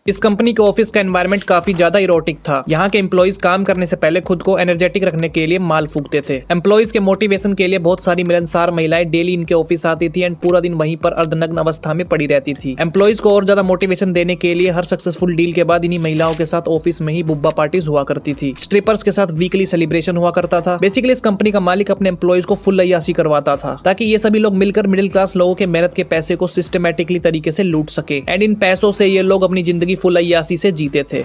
इस कंपनी के ऑफिस का एनवायरनमेंट काफी ज्यादा इरोटिक था। यहाँ के एम्प्लॉइज काम करने से पहले खुद को एनर्जेटिक रखने के लिए माल फूकते थे। एम्प्लॉइज के मोटिवेशन के लिए बहुत सारी मिलनसार महिलाएं डेली इनके ऑफिस आती थी एंड पूरा दिन वहीं पर अर्धनग्न अवस्था में पड़ी रहती थी। एम्प्लॉइज को और ज्यादा मोटिवेशन देने के लिए हर सक्सेसफुल डील के बाद इन्हीं महिलाओं के साथ ऑफिस में ही बुब्बा पार्टीज हुआ करती थी। स्ट्रिपर्स के साथ वीकली सेलिब्रेशन हुआ करता था। बेसिकली इस कंपनी का मालिक अपने एम्प्लॉइज को फुल अय्याशी करवाता था ताकि ये सभी लोग मिलकर मिडिल क्लास लोगों के मेहनत के पैसे को सिस्टमेटिकली तरीके से लूट सके एंड इन पैसों से ये लोग अपनी जिंदगी फुल अय्याशी से जीते थे।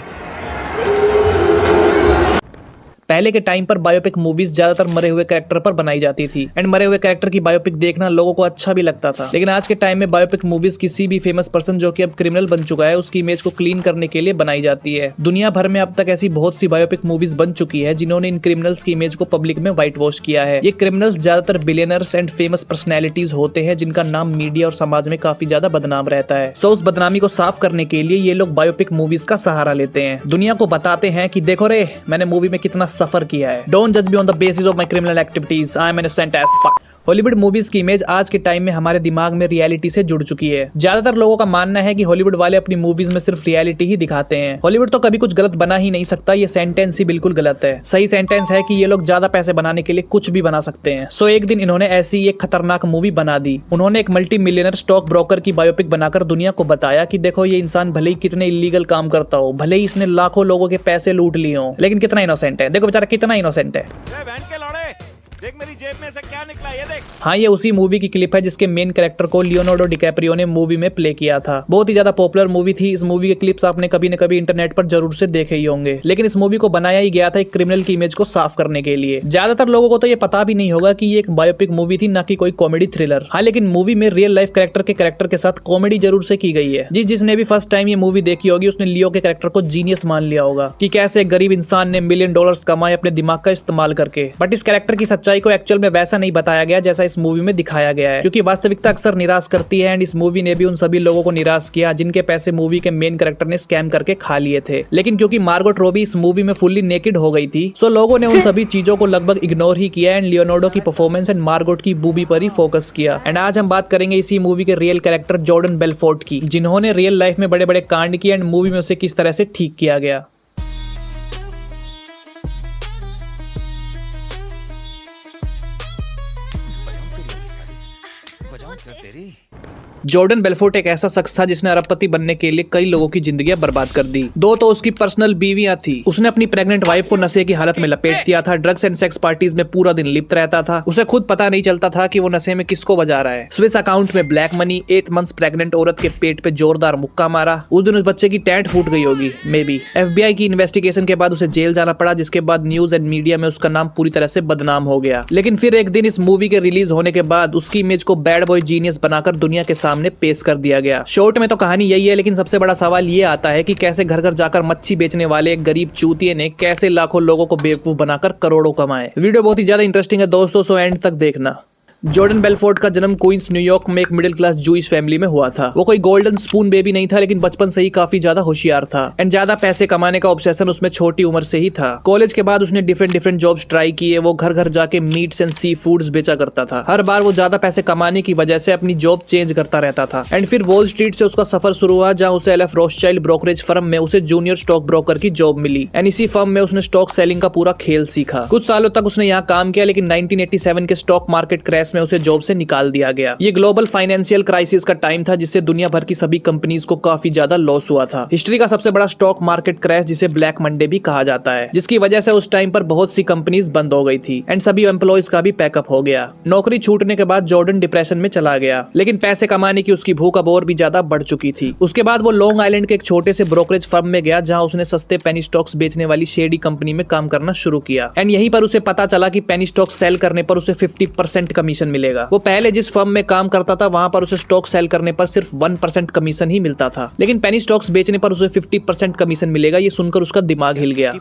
पहले के टाइम पर बायोपिक मूवीज ज्यादातर मरे हुए कैरेक्टर पर बनाई जाती थी एंड मरे हुए कैरेक्टर की बायोपिक देखना लोगों को अच्छा भी लगता था। लेकिन आज के टाइम में बायोपिक मूवीज किसी भी फेमस पर्सन जो कि अब क्रिमिनल बन चुका है उसकी इमेज को क्लीन करने के लिए बनाई जाती है। दुनिया भर में अब तक ऐसी बहुत सी बायोपिक मूवीज बन चुकी है जिन्होंने इन क्रिमिनल्स की इमेज को पब्लिक में व्हाइट वॉश किया है। ये क्रिमिनल्स ज्यादातर बिलियनर्स एंड फेमस पर्सनैलिटीज होते हैं जिनका नाम मीडिया और समाज में काफी ज्यादा बदनाम रहता है। सो उस बदनामी को साफ करने के लिए ये लोग बायोपिक मूवीज का सहारा लेते हैं। दुनिया को बताते हैं कि देखो रे, मैंने मूवी में कितना सफर किया है। Don't judge me on the basis of my criminal activities. I am innocent as fuck. Hollywood movies की इमेज आज के टाइम में हमारे दिमाग में रियलिटी से जुड़ चुकी है। ज्यादातर लोगों का मानना है कि हॉलीवुड वाले अपनी मूवीज में सिर्फ रियलिटी ही दिखाते हैं। हॉलीवुड तो कभी कुछ गलत बना ही नहीं सकता, ये सेंटेंस ही बिल्कुल गलत है। सही सेंटेंस है कि ये लोग ज्यादा पैसे बनाने के लिए कुछ भी बना सकते हैं। सो एक दिन इन्होंने ऐसी एक खतरनाक मूवी बना दी। उन्होंने एक मल्टी मिलियनर स्टॉक ब्रोकर की बायोपिक बनाकर दुनिया को बताया कि देखो ये इंसान भले ही कितने इलीगल काम करता हो, भले ही इसने लाखों लोगों के पैसे लूट लिए हो, लेकिन कितना इनोसेंट है। देखो बेचारा कितना इनोसेंट है। देख मेरी जेब में से क्या निकला, ये देख। हाँ, ये उसी मूवी की क्लिप है जिसके मेन कैरेक्टर को लियोनार्डो डिकैप्रियो ने मूवी में प्ले किया था। बहुत ही ज्यादा पॉपुलर मूवी थी। इस मूवी के क्लिप्स आपने कभी न कभी इंटरनेट पर जरूर से देखे ही होंगे। लेकिन इस मूवी को बनाया ही गया था एक क्रिमिनल की इमेज को साफ करने के लिए। ज्यादातर लोगों को तो ये पता भी नहीं होगा कि ये एक बायोपिक मूवी थी, ना कि कोई कॉमेडी थ्रिलर। हाँ, लेकिन मूवी में रियल लाइफ कैरेक्टर के साथ कॉमेडी जरूर से की गई है। जिसने भी फर्स्ट टाइम ये मूवी देखी होगी उसने लियो के कैरेक्टर को जीनियस मान लिया होगा कि कैसे एक गरीब इंसान ने $1 मिलियन कमाए अपने दिमाग का इस्तेमाल करके। बट इस कैरेक्टर की सच्चाई को एक्चुअल में वैसा नहीं बताया गया जैसा इस मूवी में दिखाया गया है, क्योंकि वास्तविकता अक्सर निराश करती है एंड इस मूवी ने भी उन सभी लोगों को निराश किया जिनके पैसे मूवी के मेन कैरेक्टर ने स्कैम करके खा लिए थे। लेकिन क्योंकि मार्गोट रॉबी इस मूवी में फुल्ली नेकेड हो गई थी, सो लोगों ने उन सभी चीजों को लगभग इग्नोर ही किया एंड लियोनार्डो की परफॉर्मेंस एंड मार्गोट की बूबी पर ही फोकस किया। एंड आज हम बात करेंगे इसी मूवी के रियल कैरेक्टर जॉर्डन बेलफोर्ट की, जिन्होंने रियल लाइफ में बड़े बड़े कांड किए एंड मूवी में उसे किस तरह से ठीक किया गया। जॉर्डन बेलफोर्ट एक ऐसा शख्स था जिसने अरबपति बनने के लिए कई लोगों की जिंदगियां बर्बाद कर दी। दो तो उसकी पर्सनल बीवियां थी। उसने अपनी प्रेग्नेंट वाइफ को नशे की हालत में लपेट दिया था। ड्रग्स एंड सेक्स पार्टीज में पूरा दिन लिप्त रहता था। उसे खुद पता नहीं चलता था कि वो नशे में किसको बजा रहा है। स्विस अकाउंट में ब्लैक मनी, 8 मंथ्स प्रेग्नेंट औरत के पेट पे जोरदार मुक्का मारा। उस दिन उस बच्चे की टैंट फूट गई होगी मे बी। FBI की इन्वेस्टिगेशन के बाद उसे जेल जाना पड़ा, जिसके बाद न्यूज एंड मीडिया में उसका नाम पूरी तरह से बदनाम हो गया। लेकिन फिर एक दिन इस मूवी के रिलीज होने के बाद उसकी इमेज को बैड बॉय जीनियस बनाकर दुनिया के सामने पेश कर दिया गया। शॉर्ट में तो कहानी यही है, लेकिन सबसे बड़ा सवाल ये आता है कि कैसे घर घर जाकर मच्छी बेचने वाले एक गरीब चूतिए ने कैसे लाखों लोगों को बेवकूफ बनाकर करोड़ों कमाए। वीडियो बहुत ही ज्यादा इंटरेस्टिंग है दोस्तों, सो एंड तक देखना। जॉर्डन बेलफोर्ट का जन्म क्वींस न्यूयॉर्क में एक मिडिल क्लास जूइश फैमिली में हुआ था। वो कोई गोल्डन स्पून बेबी नहीं था, लेकिन बचपन से ही काफी ज्यादा होशियार था एंड ज्यादा पैसे कमाने का ऑब्सेशन उसमें छोटी उम्र से ही था। कॉलेज के बाद उसने डिफरेंट जॉब्स ट्राई किए। वो घर घर जाके मीट्स एंड सी फूड्स बेचा करता था। हर बार वो ज्यादा पैसे कमाने की वजह से अपनी जॉब चेंज करता रहता था एंड फिर वॉल स्ट्रीट से उसका सफर शुरू हुआ, जहाँ उसे LF रोथस्चाइल्ड ब्रोकरेज फर्म में उसे जूनियर स्टॉक ब्रोकर की जॉब मिली एंड इसी फर्म में उसने स्टॉक सेलिंग का पूरा खेल सीखा। कुछ सालों तक उसने यहाँ काम किया, लेकिन 1987 के स्टॉक मार्केट क्रैश में उसे जॉब से निकाल दिया गया। ये ग्लोबल फाइनेंशियल क्राइसिस का टाइम था, जिससे दुनिया भर की सभी कंपनीज को काफी ज्यादा लॉस हुआ था। हिस्ट्री का सबसे बड़ा स्टॉक मार्केट क्रैश, जिसे ब्लैक मंडे भी कहा जाता है, जिसकी वजह से उस टाइम पर बहुत सी कंपनीज बंद हो गई थी एंड सभी एम्प्लॉइज का भी पैकअप हो गया। नौकरी छूटने के बाद जॉर्डन डिप्रेशन में चला गया, लेकिन पैसे कमाने की उसकी भूख अब और भी ज्यादा बढ़ चुकी थी। उसके बाद वो लॉन्ग आइलैंड के एक छोटे से ब्रोकरेज फर्म में गया, जहां उसने सस्ते पेनी स्टॉक्स बेचने वाली शेडी कंपनी में काम करना शुरू किया एंड यहीं पर उसे पता चला कि पेनी स्टॉक सेल करने पर उसे 50% कमीशन मिलेगा। वो पहले जिस फर्म में काम करता था वहां पर उसे स्टॉक सेल करने पर सिर्फ 1% कमीशन ही मिलता था, लेकिन पेनी स्टॉक्स बेचने पर उसे 50% कमीशन मिलेगा। ये सुनकर उसका दिमाग हिल गया।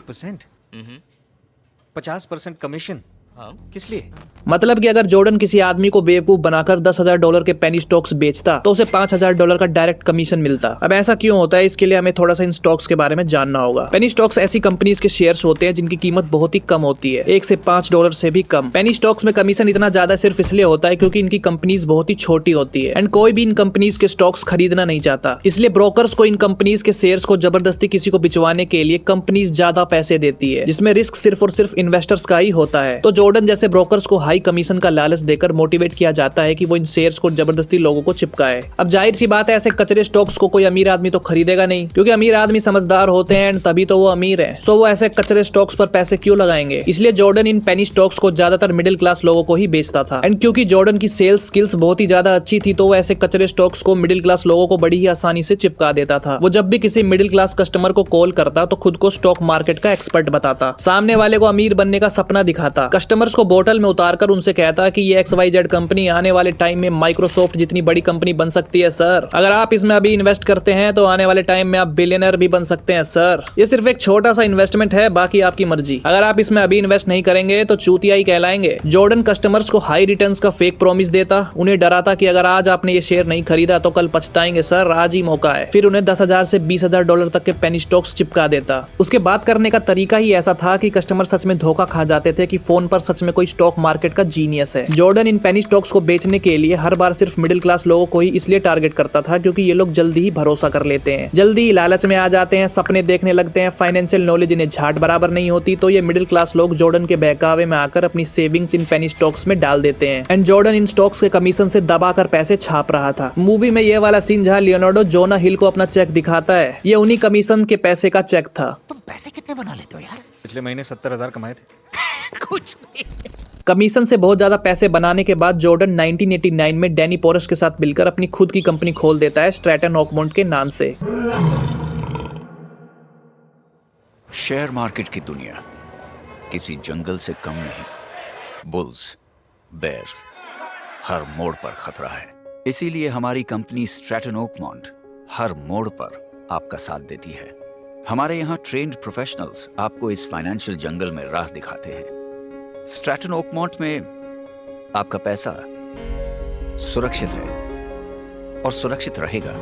50% कमीशन। हाँ, किस लिए? मतलब कि अगर जॉर्डन किसी आदमी को बेवकूफ बनाकर $10,000 के पेनी स्टॉक्स बेचता तो उसे $5,000 का डायरेक्ट कमीशन मिलता। अब ऐसा क्यों होता है, इसके लिए हमें थोड़ा सा इन स्टॉक्स के बारे में जानना होगा। पेनी स्टॉक्स ऐसी कंपनीज के शेयर्स होते हैं जिनकी कीमत बहुत ही कम होती है, 1 से $5 से भी कम। पेनी स्टॉक्स में कमीशन इतना ज्यादा सिर्फ इसलिए होता है क्योंकि इनकी कंपनीज बहुत ही छोटी होती है एंड कोई भी इन कंपनीज के स्टॉक्स खरीदना नहीं चाहता, इसलिए ब्रोकर्स को इन कंपनीज के शेयर्स को जबरदस्ती किसी को बिचवाने के लिए कंपनीज ज्यादा पैसे देती है, जिसमें रिस्क सिर्फ और सिर्फ इन्वेस्टर्स का ही होता है। तो जॉर्डन जैसे ब्रोकर्स को हाई कमीशन का लालच देकर मोटिवेट किया जाता है कि वो इन शेयर्स को जबरदस्ती लोगों को चिपकाए। अब जाहिर सी बात है, ऐसे कचरे स्टॉक्स को कोई अमीर आदमी तो खरीदेगा नहीं, क्योंकि अमीर आदमी समझदार होते हैं तभी तो वो अमीर है। सो वो ऐसे कचरे स्टॉक्स पर पैसे क्यों लगाएंगे, इसलिए जॉर्डन इन पेनी स्टॉक्स को ज्यादातर मिडिल क्लास लोगों को ही बेचता था। एंड क्योंकि जॉर्डन की सेल्स स्किल्स बहुत ही ज्यादा अच्छी थी तो वो ऐसे कचरे स्टॉक्स को मिडिल क्लास लोगों को बड़ी ही आसानी से चिपका देता था। वो जब भी किसी मिडिल क्लास कस्टमर को कॉल करता तो खुद को स्टॉक मार्केट का एक्सपर्ट बताता, सामने वाले को अमीर बनने का सपना दिखाता, कस्टमर्स को बोतल में उतारकर उनसे कहता कि ये XYZ कंपनी आने वाले टाइम में माइक्रोसॉफ्ट जितनी बड़ी कंपनी बन सकती है सर। अगर आप इसमें अभी इन्वेस्ट करते हैं तो आने वाले टाइम में आप बिलियनर भी बन सकते हैं सर। ये सिर्फ एक छोटा सा इन्वेस्टमेंट है, बाकी आपकी मर्जी। अगर आप इसमें अभी इन्वेस्ट नहीं करेंगे तो चूतिया ही कहलाएंगे। जॉर्डन कस्टमर्स को हाई रिटर्न्स का फेक प्रॉमिस देता, उन्हें डराता कि अगर आज आपने ये शेयर नहीं खरीदा तो कल पछताएंगे सर, आज ही मौका है। फिर उन्हें $10,000 से $20,000 तक के पेनी स्टॉक्स चिपका देता। उसके बात करने का तरीका ही ऐसा था कि कस्टमर सच में धोखा खा जाते थे कि फोन पर सच में कोई स्टॉक मार्केट का जीनियस है। जॉर्डन इन पेनी स्टॉक्स को बेचने के लिए हर बार सिर्फ मिडिल क्लास लोगों को ही इसलिए टारगेट करता था क्योंकि ये लोग जल्दी ही भरोसा कर लेते हैं, जल्दी ही लालच में आ जाते हैं, सपने देखने लगते हैं, फाइनेंशियल नॉलेज इन्हें झाट बराबर नहीं होती, तो ये मिडिल क्लास लोग जॉर्डन के बहकावे में आकर अपनी सेविंग्स इन पेनी स्टॉक्स में डाल देते हैं। एंड जॉर्डन इन स्टॉक्स के कमीशन से दबाकर पैसे छाप रहा था। मूवी में ये वाला सीन जहाँ लियोनार्डो जोना हिल को अपना चेक दिखाता है, ये उन्हीं कमीशन के पैसे का चेक था। तुम पैसे कितने बना लेते हो यार? पिछले महीने 70,000 कमाए थे। कुछ नहीं। कमीशन से बहुत ज्यादा पैसे बनाने के बाद जॉर्डन 1989 में डैनी पोरस के साथ मिलकर अपनी खुद की कंपनी खोल देता है स्ट्रैटन ओकमोंट के नाम से। शेयर मार्केट की दुनिया किसी जंगल से कम नहीं। बुल्स, बेयर्स, हर मोड़ पर खतरा है। इसीलिए हमारी कंपनी स्ट्रैटन ओकमोंट हर मोड़ पर आपका साथ देती है। हमारे यहाँ ट्रेन्ड प्रोफेशनल्स आपको इस फाइनेंशियल जंगल में राह दिखाते हैं। स्ट्रैटन ओकमोंट में आपका पैसा सुरक्षित है और सुरक्षित रहेगा।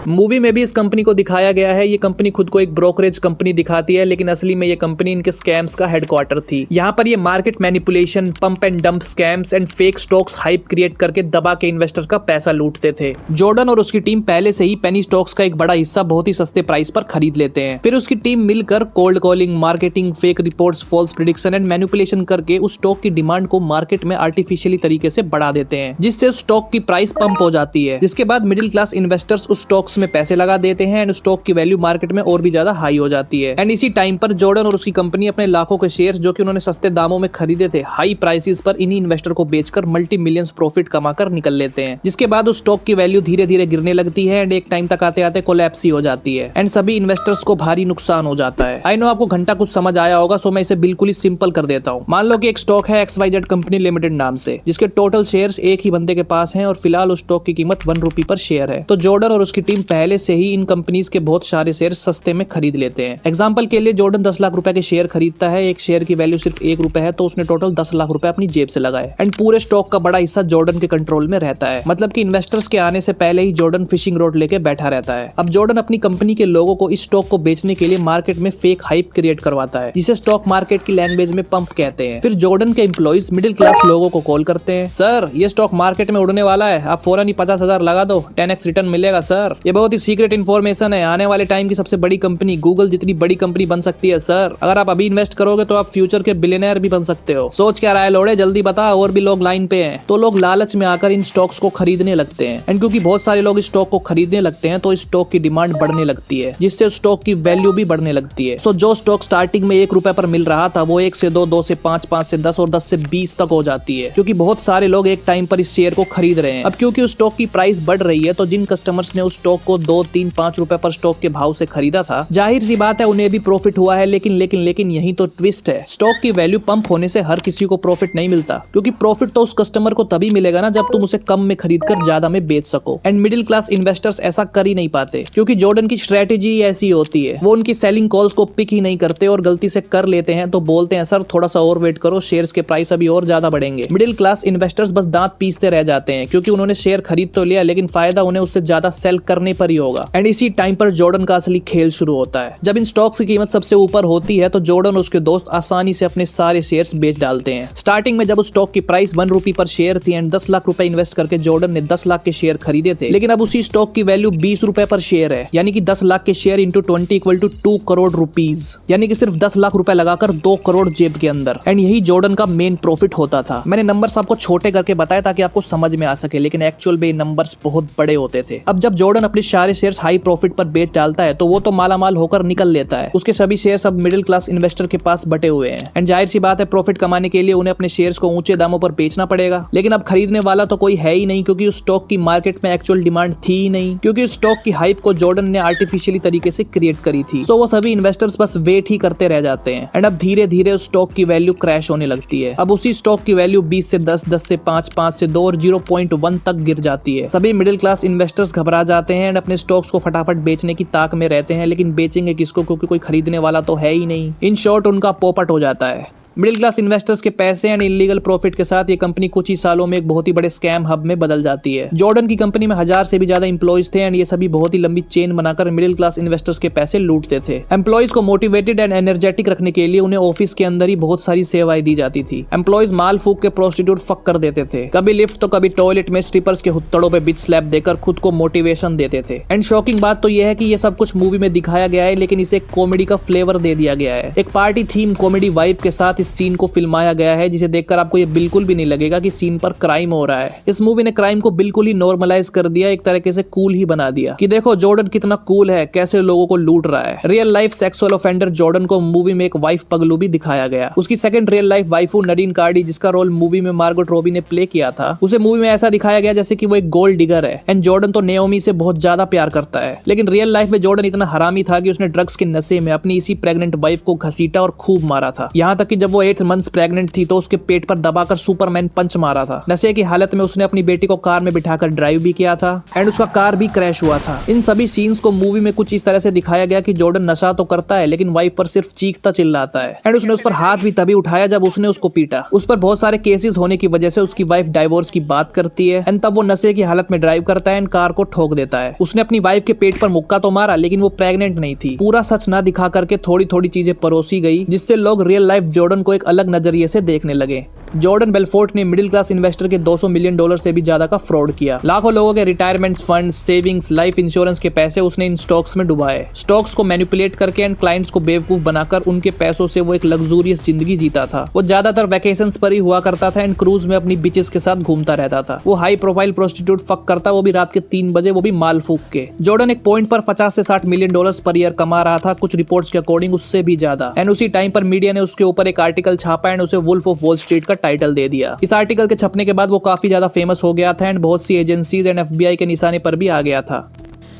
मूवी में भी इस कंपनी को दिखाया गया है। ये कंपनी खुद को एक ब्रोकरेज कंपनी दिखाती है, लेकिन असली में ये कंपनी इनके स्कैम्स का हेडक्वार्टर थी। यहाँ पर ये market manipulation, pump and dump scams and fake stocks hype create करके दबा के इन्वेस्टर का पैसा लूटते थे। जॉर्डन और उसकी टीम पहले से ही पेनी स्टॉक्स का एक बड़ा हिस्सा बहुत ही सस्ते प्राइस पर खरीद लेते हैं। फिर उसकी टीम मिलकर cold calling, marketing, fake reports, false prediction and manipulation करके उस स्टॉक की डिमांड को मार्केट में आर्टिफिशियली तरीके से बढ़ा देते हैं, जिससे उस स्टॉक की प्राइस पंप हो जाती है। जिसके बाद मिडिल क्लास इन्वेस्टर्स उस स्टॉक्स में पैसे लगा देते हैं एंड स्टॉक की वैल्यू मार्केट में और भी ज्यादा हाई हो जाती है। एंड इसी टाइम पर जॉर्डन और उसकी कंपनी अपने लाखों के शेयर्स जो कि उन्होंने सस्ते दामों में खरीदे थे, हाई प्राइसेस पर इन्हीं इन्वेस्टर को बेचकर मल्टी मिलियंस प्रॉफिट कमाकर निकल लेते हैं। जिसके बाद उस स्टॉक की वैल्यू धीरे धीरे गिरने लगती है एंड एक टाइम तक आते आते कोलैप्स ही हो जाती है एंड सभी इन्वेस्टर्स को भारी नुकसान हो जाता है। आई नो आपको घंटा कुछ समझ आया होगा, सो मैं इसे बिल्कुल ही सिंपल कर देता हूँ। मान लो कि एक स्टॉक है XYZ कंपनी लिमिटेड नाम से, जिसके टोटल शेयर्स एक ही बंदे के पास हैं और फिलहाल उस स्टॉक की कीमत ₹1 पर शेयर है। तो जॉर्डन और उसकी टीम पहले से ही इन कंपनीज के बहुत सारे शेयर सस्ते में खरीद लेते हैं। एग्जांपल के लिए जॉर्डन 10 लाख रुपए के शेयर खरीदता है, एक शेयर की वैल्यू सिर्फ ₹1 है, तो उसने टोटल 10 लाख रुपए अपनी जेब से लगाए एंड पूरे स्टॉक का बड़ा हिस्सा जॉर्डन के कंट्रोल में रहता है। मतलब कि इन्वेस्टर्स के आने से पहले ही जॉर्डन फिशिंग रोड लेके बैठा रहता है। अब जॉर्डन अपनी कंपनी के लोगों को इस स्टॉक को बेचने के लिए मार्केट में फेक हाइप क्रिएट करवाता है, जिसे स्टॉक मार्केट की लैंग्वेज में पंप कहते हैं। फिर जॉर्डन के एम्प्लॉइज मिडिल क्लास लोगों को कॉल करते हैं, सर ये स्टॉक मार्केट में उड़ने वाला है, आप फौरन ही 50,000 लगा दो, 10x रिटर्न मिलेगा सर। ये बहुत ही सीक्रेट इन्फॉर्मेशन है, आने वाले टाइम की सबसे बड़ी कंपनी गूगल जितनी बड़ी कंपनी बन सकती है सर। अगर आप अभी इन्वेस्ट करोगे तो आप फ्यूचर के बिलियनर भी बन सकते हो। सोच क्या रहा है लोड़े, जल्दी बता, और भी लोग लाइन पे हैं। तो लोग लालच में आकर इन स्टॉक्स को खरीदने लगते हैं एंड क्योंकि बहुत सारे लोग इस स्टॉक को खरीदने लगते हैं तो इस स्टॉक की डिमांड बढ़ने लगती है, जिससे स्टॉक की वैल्यू भी बढ़ने लगती है। सो जो स्टॉक स्टार्टिंग में ₹1 पर मिल रहा था वो 1 से 2, 2 से 5, 5 से 10 और 10 से 20 तक हो जाती है, क्योंकि बहुत सारे लोग एक टाइम पर इस शेयर को खरीद रहे हैं। अब क्योंकि उस स्टॉक की प्राइस बढ़ रही है तो जिन कस्टमर्स ने उस स्टॉक स्टॉक को 2, 3, 5 रुपए पर स्टॉक के भाव से खरीदा था। जाहिर सी बात है उन्हें भी प्रॉफिट हुआ है, लेकिन यही तो ट्विस्ट है। स्टॉक की वैल्यू पंप होने से हर किसी को प्रॉफिट नहीं मिलता, क्योंकि प्रॉफिट तो उस कस्टमर को तभी मिलेगा ना जब तुम उसे कम में खरीद कर ज्यादा में बेच सको। एंड मिडिल क्लास इन्वेस्टर्स ऐसा कर ही नहीं पाते, क्योंकि जॉर्डन की स्ट्रेटेजी ऐसी होती है, वो उनकी सेलिंग कॉल्स को पिक ही नहीं करते और गलती से कर लेते हैं तो बोलते हैं सर थोड़ा सा और वेट करो, शेयर्स के प्राइस अभी और ज्यादा बढ़ेंगे। मिडिल क्लास इन्वेस्टर्स बस दांत पीसते रह जाते हैं, क्योंकि उन्होंने शेयर खरीद तो लिया लेकिन फायदा उन्हें उससे ज्यादा सेल करने पर ही होगा। एंड इसी टाइम पर जॉर्डन का असली खेल शुरू होता है। जब इन स्टॉक्स की कीमत सबसे ऊपर होती है तो जॉर्डन और उसके दोस्त आसानी से अपने सारे शेयर्स बेच डालते हैं। स्टार्टिंग में जब उस स्टॉक की प्राइस 1 रुपए पर शेयर थी एंड 10 लाख रुपए इन्वेस्ट करके जॉर्डन ने 10 लाख के शेयर खरीदे थे, लेकिन अब उसी स्टॉक की वैल्यू 20 रुपए पर शेयर है, यानी कि 10 लाख के share into 20 equal to 2 crore rupees, यानी कि सिर्फ 10 लाख रुपए लगाकर 2 करोड़ जेब के अंदर। एंड यही जॉर्डन का मेन प्रॉफिट होता था। मैंने नंबर्स आपको छोटे करके बताया ताकि आपको समझ में आ सके, लेकिन एक्चुअल में नंबर्स बहुत बड़े होते थे। अब जब जॉर्डन अपने सारे शेयर्स हाई प्रॉफिट पर बेच डालता है तो वो तो मालामाल होकर निकल लेता है। उसके सभी शेयर्स अब मिडिल क्लास इन्वेस्टर के पास बटे हुए हैं। एंड जाहिर सी बात है प्रॉफिट कमाने के लिए उन्हें अपने शेयर्स को ऊंचे दामों पर बेचना पड़ेगा, लेकिन अब खरीदने वाला तो कोई है ही नहीं, क्योंकि उस स्टॉक की मार्केट में एक्चुअल डिमांड थी ही नहीं, क्योंकि उस स्टॉक की हाइप को जॉर्डन ने आर्टिफिशियली तरीके से क्रिएट करी थी। सो वो सभी इन्वेस्टर्स बस वेट ही करते रह जाते हैं। एंड अब धीरे धीरे उस स्टॉक की वैल्यू क्रैश होने लगती है। अब उसी स्टॉक की वैल्यू 20 से 10, 10 से 5, 5 से 2 और 0.1 तक गिर जाती है। सभी मिडिल क्लास इन्वेस्टर्स घबरा जाते हैं एंड अपने स्टॉक्स को फटाफट बेचने की ताक में रहते हैं, लेकिन बेचेंगे किसको, क्योंकि कोई खरीदने वाला तो है ही नहीं। इन शॉर्ट उनका पोपट हो जाता है। मिडिल क्लास इन्वेस्टर्स के पैसे एंड इलीगल प्रॉफिट के साथ ये कंपनी कुछ ही सालों में एक बहुत ही बड़े स्कैम हब में बदल जाती है। जॉर्डन की कंपनी में 1000 से भी ज्यादा एम्प्लॉइज थे एंड ये सभी बहुत ही लंबी चेन बनाकर मिडिल क्लास इन्वेस्टर्स के पैसे लूटते थे। एम्प्लॉइज को मोटिवेटेड एंड एनर्जेटिक रखने के लिए उन्हें ऑफिस के अंदर ही बहुत सारी सेवाएं दी जाती थी। एम्प्लॉइज माल फूक के प्रोस्टिट्यूट फक कर देते थे, कभी लिफ्ट तो कभी टॉयलेट में स्ट्रिपर्स के हुत्तड़ों पे बिच स्लैप देकर खुद को मोटिवेशन देते थे। एंड शॉकिंग बात तो यह है कि ये सब कुछ मूवी में दिखाया गया है, लेकिन इसे कॉमेडी का फ्लेवर दे दिया गया है। एक पार्टी थीम कॉमेडी वाइब के साथ इस सीन को फिल्माया गया है, जिसे देखकर आपको ये बिल्कुल भी नहीं लगेगा कि सीन पर क्राइम हो रहा है। इस मूवी ने क्राइम को बिल्कुल ही नॉर्मलाइज कर दिया, एक तरीके से कूल ही बना दिया कि देखो जॉर्डन कितना कूल है, कैसे लोगों को लूट रहा है। Real life sexual offender Jordan को मूवी में एक वाइफ पगलू भी दिखाया गया। उसकी सेकंड रियल लाइफ वाइफू नडीन कार्डी, जिसका रोल मूवी में मार्गोट रॉबी ने प्ले किया था, उसे मूवी में ऐसा दिखाया गया जैसे कि वो एक गोल्ड डिगर है एंड जॉर्डन तो नेओमी से बहुत ज्यादा प्यार करता है। लेकिन रियल लाइफ में जॉर्डन इतना हरामी था कि उसने ड्रग्स के नशे में अपनी इसी प्रेग्नेंट वाइफ को घसीटा और खूब मारा था। यहाँ तक कि जब वो 8 मंथ्स प्रेग्नेंट थी तो उसके पेट पर दबाकर सुपरमैन पंच मारा था। नशे की हालत में उसने अपनी बेटी को कार में बिठाकर ड्राइव भी किया था एंड उसका कार भी क्रैश हुआ था। इन सभी सीन्स को मूवी में कुछ इस तरह से दिखाया गया कि जॉर्डन नशा तो करता है लेकिन वाइफ पर सिर्फ चीखता चिल्लाता है एंड उसने उस पर हाथ भी तभी उठाया जब उसने उसको पीटा। उस पर बहुत सारे केसेस होने की वजह से उसकी वाइफ डाइवोर्स की बात करती है एंड तब वो नशे की हालत में ड्राइव करता है एंड कार को ठोक देता है। उसने अपनी वाइफ के पेट पर मुक्का तो मारा लेकिन वो प्रेग्नेंट नहीं थी। पूरा सच ना दिखा करके थोड़ी थोड़ी चीजें परोसी गई, जिससे लोग रियल लाइफ जॉर्डन को एक अलग नजरिए से देखने लगे। जॉर्डन बेलफोर्ट ने मिडिल क्लास इन्वेस्टर के $200 मिलियन से भी ज्यादा का फ्रॉड किया। लाखों लोगों के retirement fund, savings, life insurance के पैसे उसने इन स्टॉक्स में डुबाए। स्टॉक्स को मैनिपुलेट करके एंड क्लाइंट्स को बेवकूफ बनाकर उनके पैसों से वो एक लग्जूरियस जिंदगी जीता था। वो ज्यादातर वैकेशंस पर ही हुआ करता था एंड क्रूज में अपनी बिचेस के साथ घूमता रहता था। वो हाई प्रोफाइल प्रोस्टिट्यूट फक करता, वो भी रात के 3 बजे, वो भी माल फूक के। जॉर्डन एक पॉइंट पर $50 से $60 मिलियन पर ईयर कमा रहा था, कुछ रिपोर्ट्स के अकॉर्डिंग उससे भी ज्यादा। एंड उसी टाइम पर मीडिया ने उसके ऊपर एक आर्टिकल छापा एंड उसे वुल्फ ऑफ वॉल स्ट्रीट का टाइटल दे दिया। इस आर्टिकल के छपने के बाद वो काफी ज्यादा फेमस हो गया था एंड बहुत सी एजेंसीज एंड FBI के निशाने पर भी आ गया था।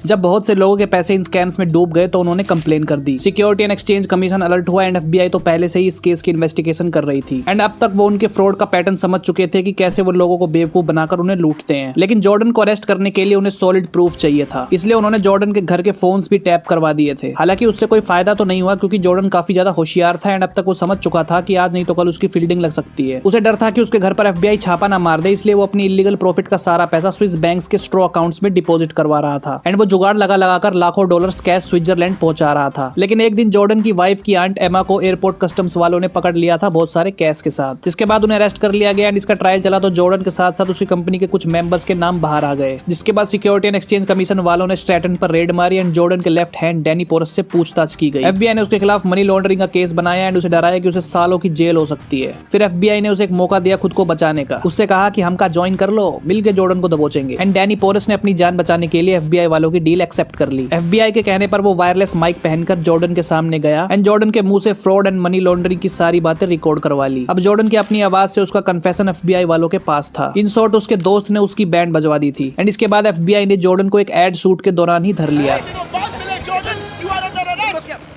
जब बहुत से लोगों के पैसे इन स्कैम्स में डूब गए तो उन्होंने कंप्लेन कर दी। Security and exchange commission alert हुआ एंड FBI तो पहले से ही इस केस की इन्वेस्टिगेशन कर रही थी एंड अब तक वो उनके फ्रॉड का पैटर्न समझ चुके थे कि कैसे वो लोगों को बेवकूफ बनाकर उन्हें लूटते हैं। लेकिन जॉर्डन को अरेस्ट करने के लिए उन्हें सॉलिड प्रूफ चाहिए था, इसलिए उन्होंने जॉर्डन के घर के फोन्स भी टैप करवा दिए थे। हालांकि उससे कोई फायदा तो नहीं हुआ, क्योंकि जॉर्डन काफी ज्यादा होशियार था एंड अब तक वो समझ चुका था कि आज नहीं तो कल उसकी फील्डिंग लग सकती है। उसे डर था कि उसके घर पर FBI छापा ना मार दे, इसलिए वो अपनी इलीगल प्रॉफिट का सारा पैसा स्विस बैंक्स के स्ट्रॉ अकाउंट्स में डिपॉजिट करवा रहा था एंड वो जुगाड़ लगा लाखों डॉलर्स कैश स्विट्जरलैंड पहुंचा रहा था। लेकिन एक दिन जॉर्डन की वाइफ की आंट एमा को एयरपोर्ट कस्टम्स वालों ने पकड़ लिया था बहुत सारे कैश के साथ, जिसके बाद उन्हें अरेस्ट कर लिया गया एंड इसका ट्रायल चला तो जॉर्डन के साथ साथ उसकी कंपनी के कुछ मेंबर्स के नाम बाहर आ गए। जिसके बाद सिक्योरिटी एंड एक्सचेंज कमीशन वालों ने स्ट्रैटन पर रेड मारी एंड जॉर्डन के लेफ्ट हैंड डैनी पोरस से पूछताछ की गई। FBI ने उसके खिलाफ मनी लॉन्ड्रिंग का केस बनाया एंड उसे डराया कि उसे सालों की जेल हो सकती है। फिर FBI ने उसे एक मौका दिया खुद को बचाने का। उससे कहा कि हमका ज्वाइन कर लो, मिलकर जॉर्डन को दबोचेंगे एंड डैनी पोरस ने अपनी जान बचाने के लिए FBI वालों की डील एक्सेप्ट कर ली। FBI के कहने पर वो वायरलेस माइक पहनकर जॉर्डन के सामने गया एंड जॉर्डन के मुंह से फ्रॉड एंड मनी लॉन्ड्रिंग की सारी बातें रिकॉर्ड करवा ली। अब जॉर्डन की अपनी आवाज से उसका कन्फेशन FBI वालों के पास था। इन शॉर्ट उसके दोस्त ने उसकी बैंड बजवा दी थी एंड इसके बाद FBI ने जॉर्डन को एक एड शूट के दौरान ही धर लिया। तुम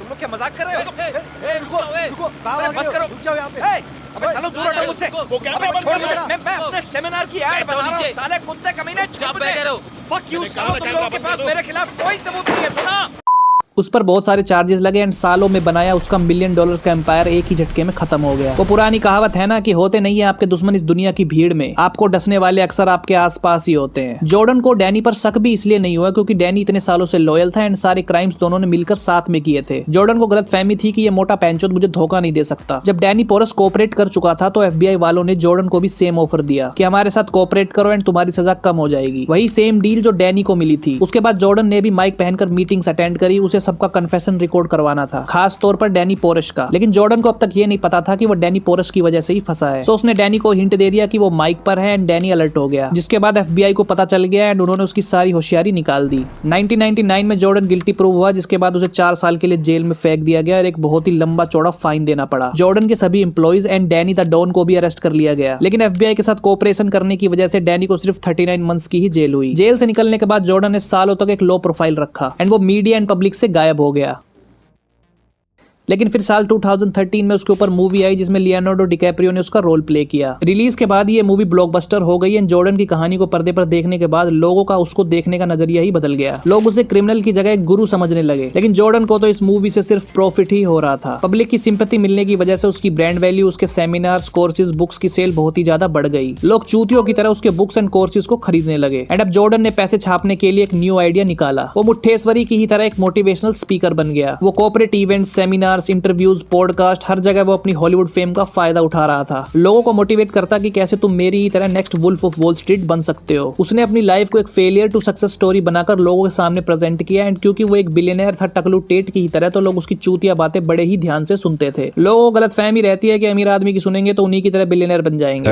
लोग क्या मजाक कर रहे हो? रुको, बस करो। अबे सालों दूर हटो मुझसे। अबे छोड़ मुझे। मैं अपने सेमिनार की ऐड बना रहा हूँ। साले कुत्ते कमीने चुप रहो। फक यू सालों, तुम लोगों के पास मेरे खिलाफ कोई सबूत नहीं है, सुना? उस पर बहुत सारे चार्जेस लगे एंड सालों में बनाया उसका $1 मिलियन का एम्पायर एक ही झटके में खत्म हो गया। वो पुरानी कहावत है ना कि होते नहीं है आपके दुश्मन इस दुनिया की भीड़ में, आपको डसने वाले अक्सर आपके आसपास ही होते हैं। जॉर्डन को डैनी पर शक भी इसलिए नहीं हुआ क्योंकि डैनी इतने सालों से लॉयल था एंड सारे क्राइम्स दोनों ने मिलकर साथ में किए थे। जॉर्डन को गलतफहमी थी कि ये मोटा पैंचोद मुझे धोखा नहीं दे सकता। जब डैनी पोरस कोऑपरेट कर चुका था तो FBI वालों ने जॉर्डन को भी सेम ऑफर दिया कि हमारे साथ कोऑपरेट करो एंड तुम्हारी सजा कम हो जाएगी। वही सेम डील जो डैनी को मिली थी। उसके बाद जॉर्डन ने भी माइक पहनकर मीटिंग्स अटेंड करी। उसे सबका कन्फेशन रिकॉर्ड करवाना था, खास तौर पर डैनी पोरश का। लेकिन जॉर्डन को अब तक ये नहीं पता था कि वो डैनी पोरश की वजह से ही फंसा है। सो उसने डैनी को हिंट दे दिया कि वो माइक पर है एंड डैनी अलर्ट हो गया, जिसके बाद FBI को पता चल गया एंड उन्होंने उसकी सारी होशियारी निकाल दी। 1999 में जॉर्डन गिल्टी प्रूव हुआ, जिसके बाद उसे 4 साल के लिए जेल में फेंक दिया गया और एक बहुत ही लंबा चौड़ा फाइन देना पड़ा। जॉर्डन के सभी employees and Danny the Don को भी अरेस्ट कर लिया गया। लेकिन FBI के साथ कोऑपरेशन करने की वजह से डैनी को सिर्फ 39 मंथ्स की ही जेल हुई। जेल से निकलने के बाद जॉर्डन ने सालों तक एक लो प्रोफाइल रखा एंड वो मीडिया एंड पब्लिक से गायब हो गया। लेकिन फिर साल 2013 में उसके ऊपर मूवी आई जिसमें लियोनार्डो डिकैप्रियो ने उसका रोल प्ले किया। रिलीज के बाद ये मूवी ब्लॉकबस्टर हो गई एंड जॉर्डन की कहानी को पर्दे पर देखने के बाद लोगों का उसको देखने का नजरिया ही बदल गया। लोग उसे क्रिमिनल की जगह एक गुरु समझने लगे। लेकिन जॉर्डन को तो इस मूवी से सिर्फ प्रॉफिट ही हो रहा था। पब्लिक की सिंपैथी मिलने की वजह से उसकी ब्रांड वैल्यू, उसके सेमिनार्स, कोर्सेज, बुक्स की सेल बहुत ही ज्यादा बढ़ गई। लोग चूतियों की तरह उसके बुक्स एंड कोर्सेज को खरीदने लगे एंड अब जॉर्डन ने पैसे छापने के लिए एक न्यू आइडिया निकाला। वो मुठ्ठेश्वरी की ही तरह एक मोटिवेशनल स्पीकर बन गया। वो corporate events, seminars, interviews, podcast, हर जगह वो अपनी हॉलीवुड फेम का फायदा उठा रहा था। लोगों को मोटिवेट करता कि कैसे तुम मेरी ही तरह next Wolf of Wall Street बन सकते हो। उसने अपनी लाइफ को एक फेलियर टू सक्सेस स्टोरी बनाकर लोगों के सामने प्रेजेंट किया एंड क्योंकि वो एक बिलियनर था टकलू टेट की ही तरह, तो लोग उसकी चूतिया बातें बड़े ही ध्यान से सुनते थे। लोगों को गलतफहमी रहती है कि अमीर आदमी की सुनेंगे तो उन्हीं की तरह बिलियनर बन जाएंगे।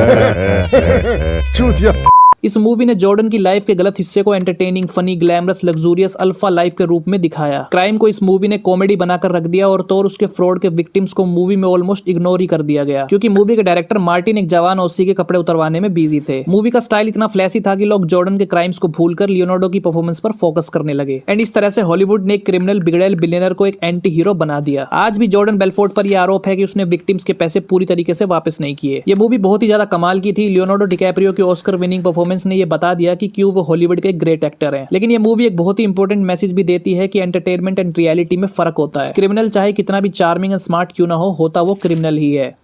इस मूवी ने जॉर्डन की लाइफ के गलत हिस्से को entertaining, funny, glamorous, luxurious, alpha life के रूप में दिखाया। क्राइम को इस मूवी ने कॉमेडी बनाकर रख दिया और तो उसके फ्रॉड के विक्टिम्स को मूवी में ऑलमोस्ट इग्नोर ही कर दिया गया क्योंकि मूवी के डायरेक्टर मार्टिन एक जवान ओसी के कपड़े उतरवाने में बिजी थे। मूवी का स्टाइल इतना फ्लैशी था कि लोग जॉर्डन के क्राइम्स को भूलकर लियोनार्डो की परफॉर्मेंस पर फोकस करने लगे एंड इस तरह से हॉलीवुड ने एक क्रिमिनल, बिगड़ेल बिलियनर को एक एंटी हीरो बना दिया। आज भी जॉर्डन बेलफोर्ड पर यह आरोप है कि उसने विक्टिम्स के पैसे पूरी तरीके से वापस नहीं किए। ये मूवी बहुत ही ज्यादा कमाल की थी। लियोनार्डो डिकैप्रियो की ऑस्कर विनिंग परफॉर्मेंस ने यह बता दिया कि क्यों वो हॉलीवुड के ग्रेट एक्टर हैं। लेकिन ये मूवी एक बहुत ही इंपॉर्टेंट मैसेज भी देती है कि एंटरटेनमेंट एंड रियलिटी में फर्क होता है। क्रिमिनल चाहे कितना भी चार्मिंग एंड स्मार्ट क्यों ना हो, होता वो क्रिमिनल ही है।